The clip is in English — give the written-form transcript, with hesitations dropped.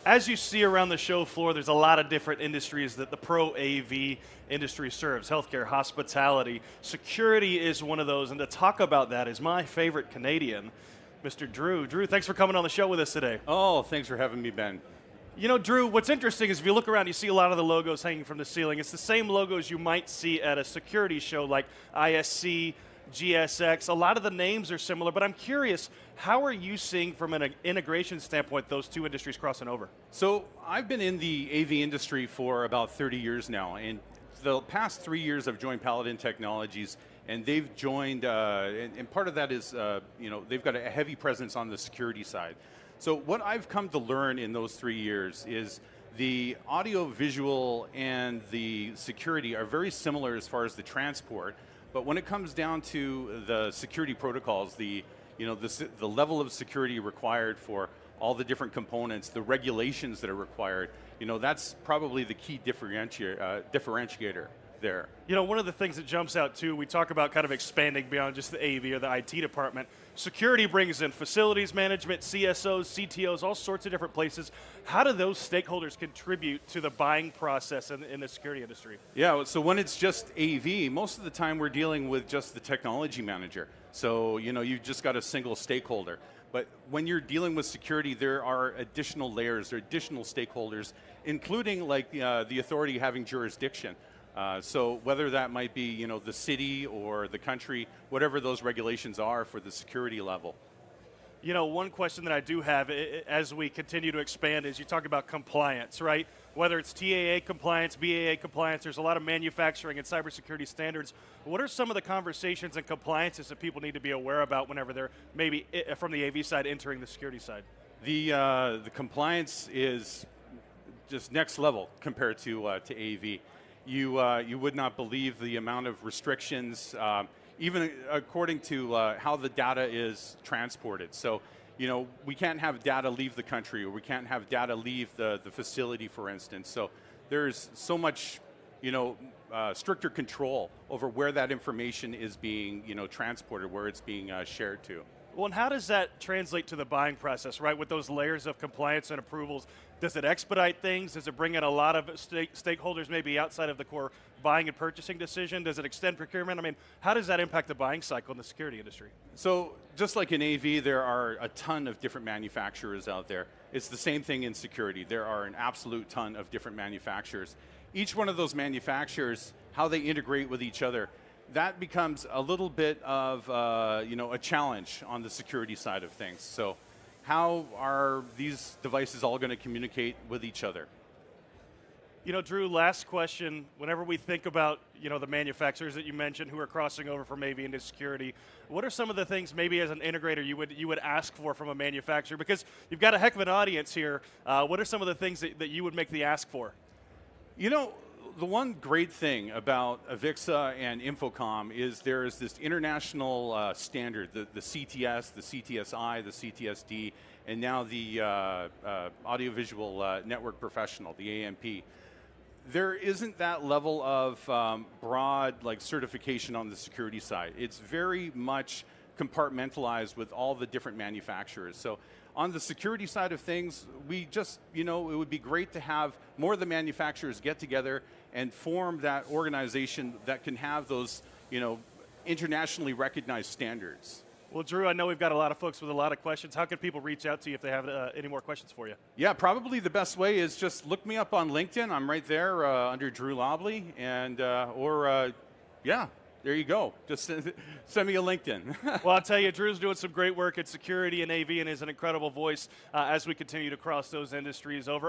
As you see around the show floor, there's a lot of different industries that the pro AV industry serves: healthcare, hospitality, security is one of those. And to talk about that is my favorite Canadian, Mr. Drew. Drew, thanks for coming on the show with us today. Oh, thanks for having me, Ben. You know, Drew, what's interesting is if you look around, you see a lot of the logos hanging from the ceiling. It's the same logos you might see at a security show like ISC, GSX. A lot of the names are similar, but I'm curious, how are you seeing from an integration standpoint those two industries crossing over? So I've been in the AV industry for about 30 years now, and the past 3 years I've joined Paladin Technologies, and they've joined, and part of that is, they've got a heavy presence on the security side. So what I've come to learn in those 3 years is the audio, visual, and the security are very similar as far as the transport, but when it comes down to the security protocols, the level of security required for all the different components, the regulations that are required, that's probably the key differentiator there. You know, one of the things that jumps out too, we talk about kind of expanding beyond just the AV or the IT department. Security brings in facilities management, CSOs, CTOs, all sorts of different places. How do those stakeholders contribute to the buying process in the security industry? Yeah, so when it's just AV, most of the time we're dealing with just the technology manager. So, you've just got a single stakeholder. But when you're dealing with security, there are additional layers, or additional stakeholders, including like the authority having jurisdiction. So whether that might be, the city or the country, whatever those regulations are for the security level. You know, one question that I do have as we continue to expand is you talk about compliance, right? Whether it's TAA compliance, BAA compliance, there's a lot of manufacturing and cybersecurity standards. What are some of the conversations and compliances that people need to be aware about whenever they're maybe from the AV side entering the security side? The compliance is just next level compared to AV. You would not believe the amount of restrictions, even according to how the data is transported. So, we can't have data leave the country, or we can't have data leave the facility, for instance. So there's so much, stricter control over where that information is being, transported, where it's being shared to. Well, and how does that translate to the buying process, right? With those layers of compliance and approvals, does it expedite things? Does it bring in a lot of stakeholders maybe outside of the core buying and purchasing decision? Does it extend procurement? I mean, how does that impact the buying cycle in the security industry? So just like in AV, there are a ton of different manufacturers out there. It's the same thing in security. There are an absolute ton of different manufacturers. Each one of those manufacturers, how they integrate with each other, that becomes a little bit of a challenge on the security side of things. So how are these devices all going to communicate with each other? You know, Drew, last question. Whenever we think about, the manufacturers that you mentioned who are crossing over from AV into security, what are some of the things maybe as an integrator you would ask for from a manufacturer? Because you've got a heck of an audience here. What are some of the things that you would make the ask for? The one great thing about Avixa and Infocom is there is this international standard, the CTS, the CTSI, the CTSD, and now the Audiovisual Network Professional, the ANP. There isn't that level of broad certification on the security side. It's very much compartmentalized with all the different manufacturers. So on the security side of things, we just, it would be great to have more of the manufacturers get together and form that organization that can have those, internationally recognized standards. Well, Drew, I know we've got a lot of folks with a lot of questions. How can people reach out to you if they have any more questions for you? Yeah, probably the best way is just look me up on LinkedIn. I'm right there under Drew Lobley, and there you go. Just send me a LinkedIn. Well, I'll tell you, Drew's doing some great work at security and AV and is an incredible voice as we continue to cross those industries over.